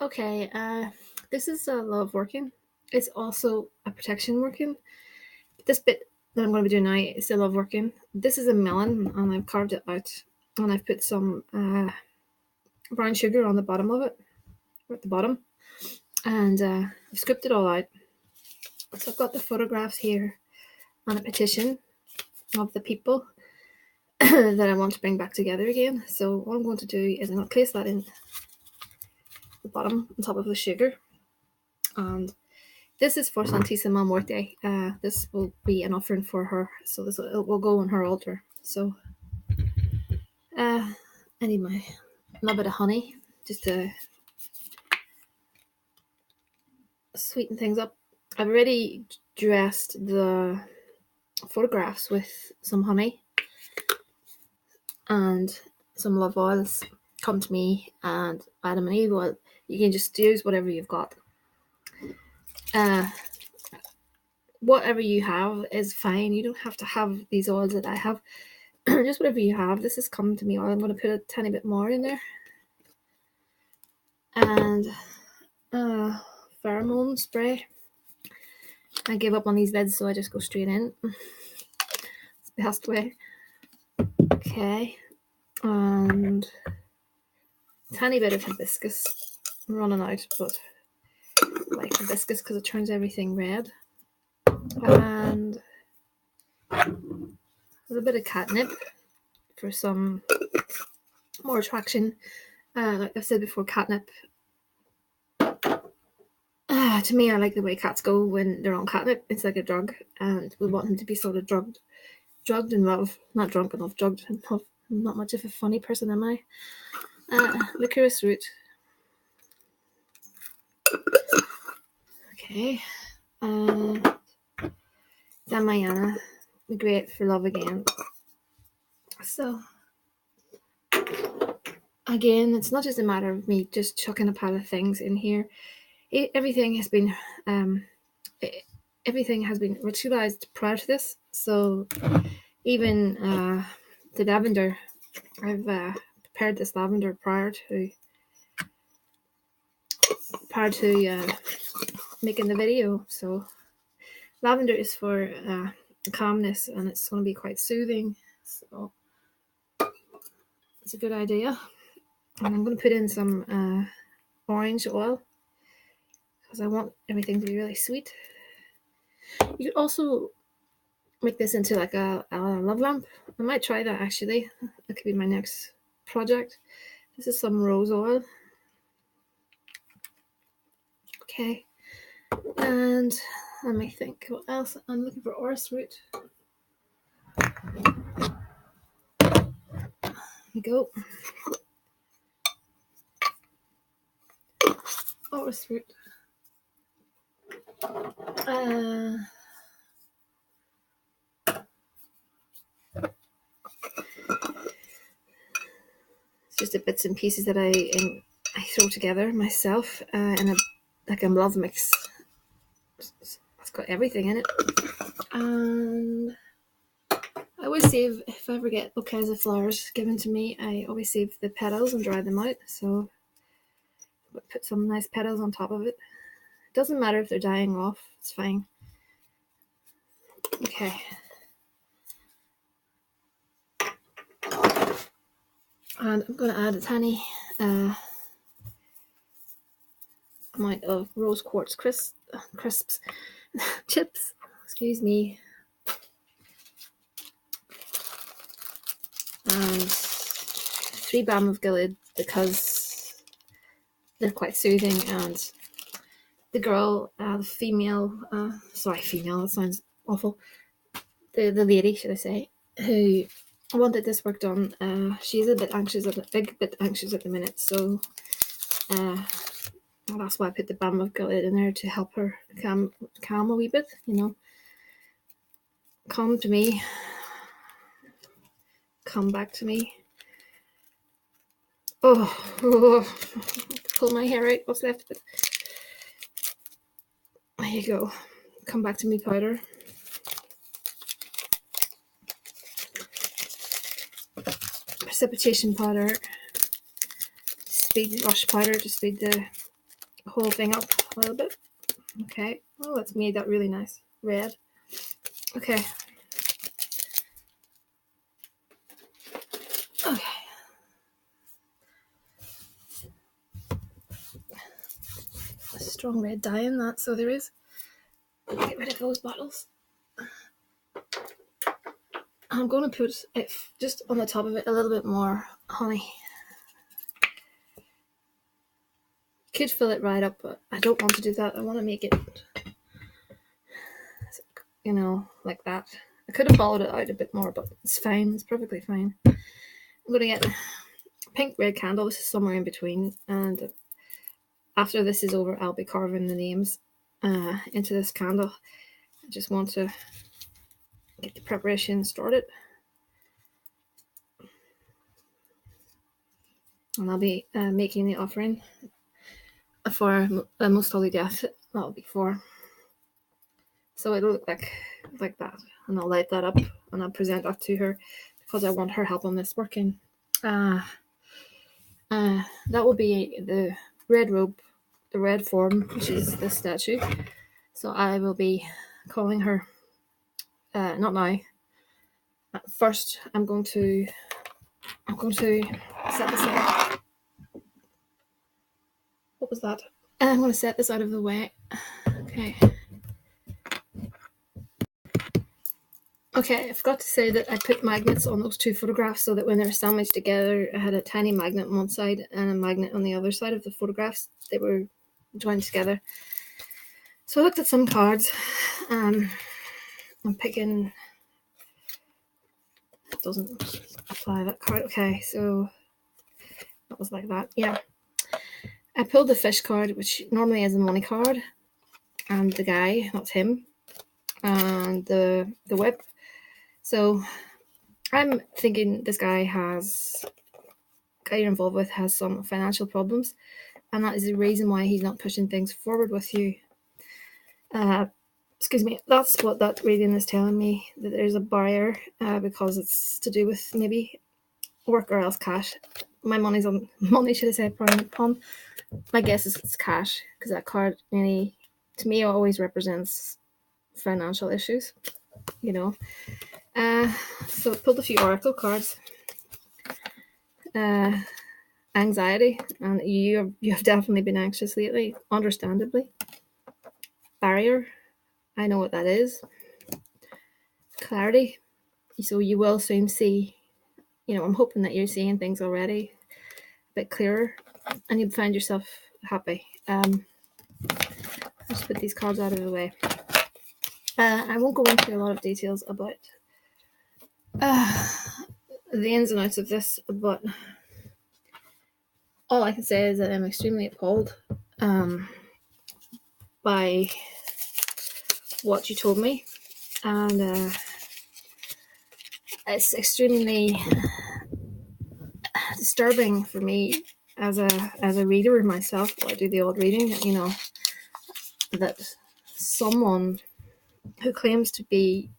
Okay, this is a love working. It's also a protection working. This bit that I'm going to be doing now is still love working. This is a melon, and I've carved it out, and I've put some brown sugar on the bottom of it, or at the bottom, and I've scooped it all out. So I've got the photographs here on a petition of the people that I want to bring back together again. So what I'm going to do is I'm going to place that in the bottom on top of the sugar, and this is for Santissima Muerte. This will be an offering for her, so this will go on her altar. So I need my little bit of honey just to sweeten things up. I've already dressed the photographs with some honey and some love oils. Come to me and Adam and Eve oil. You can just use whatever you've got. Whatever you have is fine. You don't have to have these oils that I have. Just whatever you have. This is coming to me oil. I'm going to put a tiny bit more in there. And pheromone spray. I gave up on these lids, so I just go straight in. It's the best way. Okay. And tiny bit of hibiscus. I'm running out, but I like hibiscus because it turns everything red. And a little bit of catnip for some more attraction. Like I've said before, catnip. To me, I like the way cats go when they're on catnip. It's like a drug, and we want them to be sort of drugged in love. Not drunk enough, drugged in love. I'm not much of a funny person, am I? Licorice root. Okay. Damayana, the great for love again. So, again, it's not just a matter of me just chucking a pile of things in here. Everything has been ritualized prior to this. So, even the lavender, I've prepared this lavender prior to making the video. So lavender is for calmness, and it's going to be quite soothing. So it's a good idea. And I'm going to put in some orange oil because I want everything to be really sweet. You could also make this into like a love lamp. I might try that actually. That could be my next project. This is some rose oil. Okay. And let me think what else. I'm looking for orris root. Here we go. Orris root. It's just the bits and pieces that I throw together myself in a love mix. It's got everything in it. And I always save, if I ever get bouquets of flowers given to me, I always save the petals and dry them out. So I put some nice petals on top of it. It doesn't matter if they're dying off, it's fine. Okay. And I'm going to add a tiny amount of rose quartz crisps, chips, excuse me, and 3 Balm of Gilead because they're quite soothing. And the girl, the female, female, that sounds awful, the lady, should I say, who wanted this work done, she's a bit anxious at the minute, so that's why I put the Balm of Gilead in there to help her calm a wee bit, come to me, come back to me. Oh, pull my hair out, what's left of it. There you go. Come back to me powder. Precipitation powder. Speed rush powder to speed the whole thing up a little bit. Okay. Oh, that's made that really nice red. Okay. Okay. A strong red dye in that, so there is. Get rid of those bottles. I'm going to put it just on the top of it a little bit more honey. Could fill it right up, but I don't want to do that. I want to make it, you know, like that. I could have followed it out a bit more, but it's fine. It's perfectly fine. I'm going to get a pink red candle. This is somewhere in between, and after this is over, I'll be carving the names into this candle. I just want to get the preparation started. And I'll be making the offering for Most Holy Death. That'll be for. So it'll look like that. And I'll light that up and I'll present that to her because I want her help on this working. That will be the red robe, the red form, which is this statue. So I will be calling her, not now. First, I'm going to set this up. What was that? I'm going to set this out of the way. Okay. Okay, I forgot to say that I put magnets on those two photographs so that when they're sandwiched together, I had a tiny magnet on one side and a magnet on the other side of the photographs. They were joined together. So I looked at some cards. I'm picking. It doesn't apply that card. Okay, so that was like that. Yeah. I pulled the fish card, which normally is a money card, and the guy, that's him, and the whip. So I'm thinking this guy you're involved with has some financial problems, and that is the reason why he's not pushing things forward with you. Excuse me, that's what that reading is telling me, that there's a barrier because it's to do with maybe work or else cash. My money's on money, should I say, on. My guess is it's cash because that card really, to me, always represents financial issues, you know. So I pulled a few oracle cards. Anxiety, and you have definitely been anxious lately, understandably. Barrier, I know what that is. Clarity, so you will soon see, you know, I'm hoping that you're seeing things already a bit clearer and you'll find yourself happy. I'll just put these cards out of the way. I won't go into a lot of details about the ins and outs of this, but all I can say is that I'm extremely appalled by what you told me, and it's extremely disturbing for me as a reader myself. I do the odd reading, you know, that someone who claims to be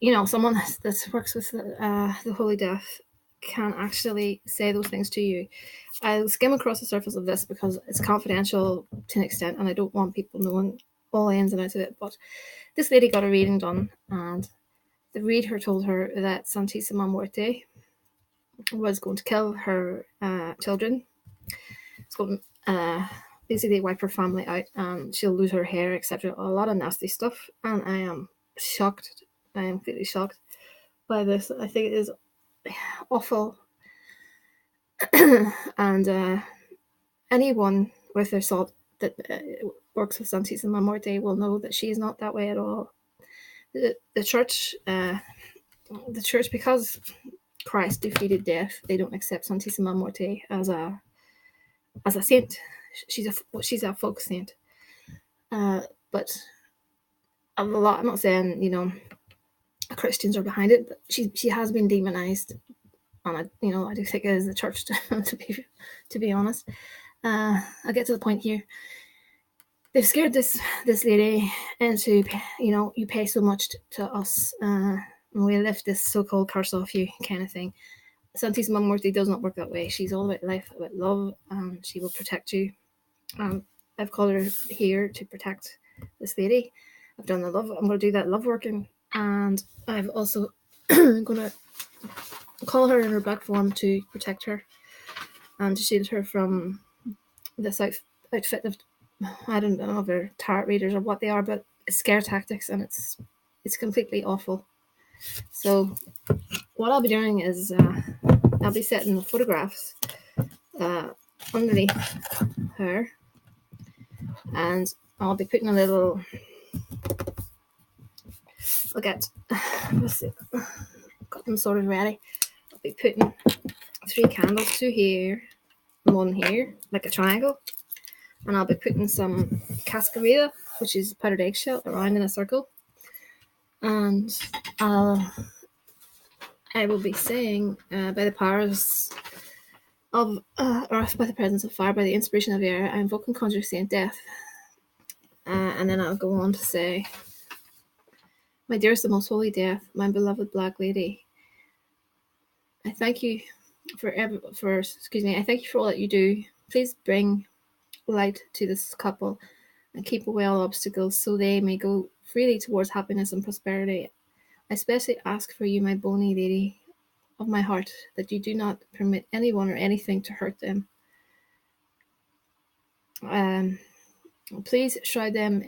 you know, someone that works with the Holy Death can actually say those things to you. I'll skim across the surface of this because it's confidential to an extent and I don't want people knowing all the ins and outs of it, but this lady got a reading done and the reader told her that Santissima Muerte was going to kill her children. It's going to basically wipe her family out and she'll lose her hair, etc. A lot of nasty stuff, and I am shocked. I am completely shocked by this. I think it is awful. And anyone with their salt that works with Santissima Muerte will know that she is not that way at all. The church, because Christ defeated death, they don't accept Santissima Muerte as a saint. She's a folk saint. But a lot. I'm not saying, you know, Christians are behind it, but she has been demonized. And I do think it is the church to be honest. I'll get to the point here. They've scared this lady into, you know, you pay so much to us, and we lift this so-called curse off you, kind of thing. Santi's mum Muerte does not work that way. She's all about life, about love, and she will protect you. I've called her here to protect this lady. I've done the love. I'm going to do that love working, and I've also going to call her in her black form to protect her and to shield her from this outfit of, I don't know if they're tarot readers or what they are, but it's scare tactics, and it's completely awful. So what I'll be doing is I'll be setting the photographs underneath her, and I'll be putting a little, I'll get, let's see, got them sorted ready. I'll be putting 3 candles, 2 here, 1 here, like a triangle, and I'll be putting some cascarita, which is powdered eggshell, around in a circle, and I will be saying, by the powers of earth, by the presence of fire, by the inspiration of air, I invoke and conjure Saint Death. And then I'll go on to say, my dearest and most holy Death, my beloved Black Lady, I thank you I thank you for all that you do. Please bring light to this couple and keep away all obstacles so they may go freely towards happiness and prosperity. I especially ask for you, my bony lady of my heart, that you do not permit anyone or anything to hurt them. Please shroud them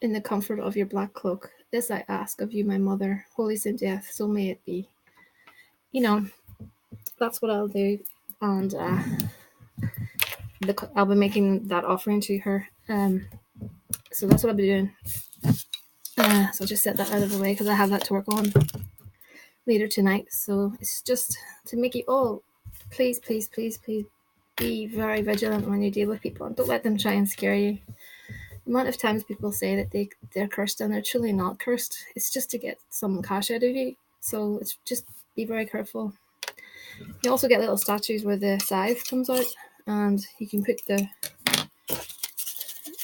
in the comfort of your black cloak. This I ask of you, my mother, holy Saint Death, so may it be. That's what I'll do, and I'll be making that offering to her. So that's what I'll be doing. So I'll just set that out of the way because I have that to work on later tonight. So it's just to make you all, please be very vigilant when you deal with people, and don't let them try and scare you. The amount of times people say that they're cursed and they're truly not cursed. It's just to get some cash out of you. So it's just be very careful. You also get little statues where the scythe comes out, and you can put the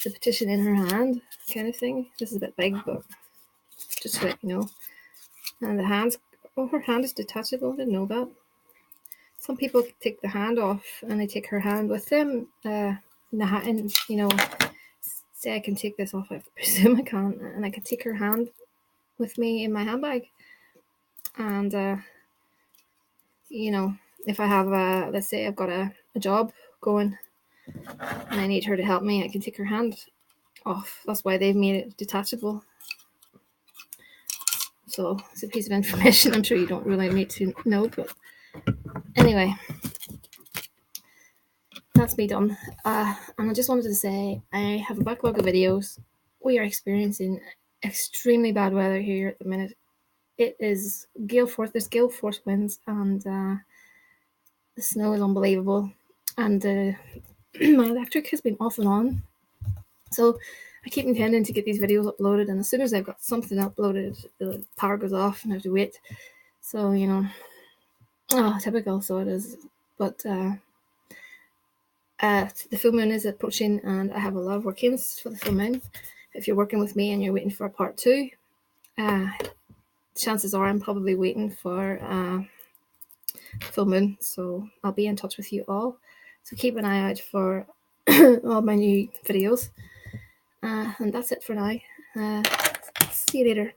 petition in her hand, kind of thing. This is a bit big, but just to let you know. And the hands, her hand is detachable. I didn't know that. Some people take the hand off and they take her hand with them. Say I can take this off. I presume I can, and I can take her hand with me in my handbag. And if I have let's say I've got a job going and I need her to help me, I can take her hand off. That's why they've made it detachable. So it's a piece of information I'm sure you don't really need to know, but anyway, that's me done. And I just wanted to say I have a backlog of videos. We are experiencing extremely bad weather here at the minute. It is there's gale force winds, and the snow is unbelievable, and my electric has been off and on. So I keep intending to get these videos uploaded, and as soon as I've got something uploaded, the power goes off and I have to wait. So, typical, so it is. But the full moon is approaching, and I have a lot of workings for the full moon. If you're working with me and you're waiting for a part 2, chances are I'm probably waiting for full moon, so I'll be in touch with you all. So keep an eye out for all my new videos. And that's it for now. See you later.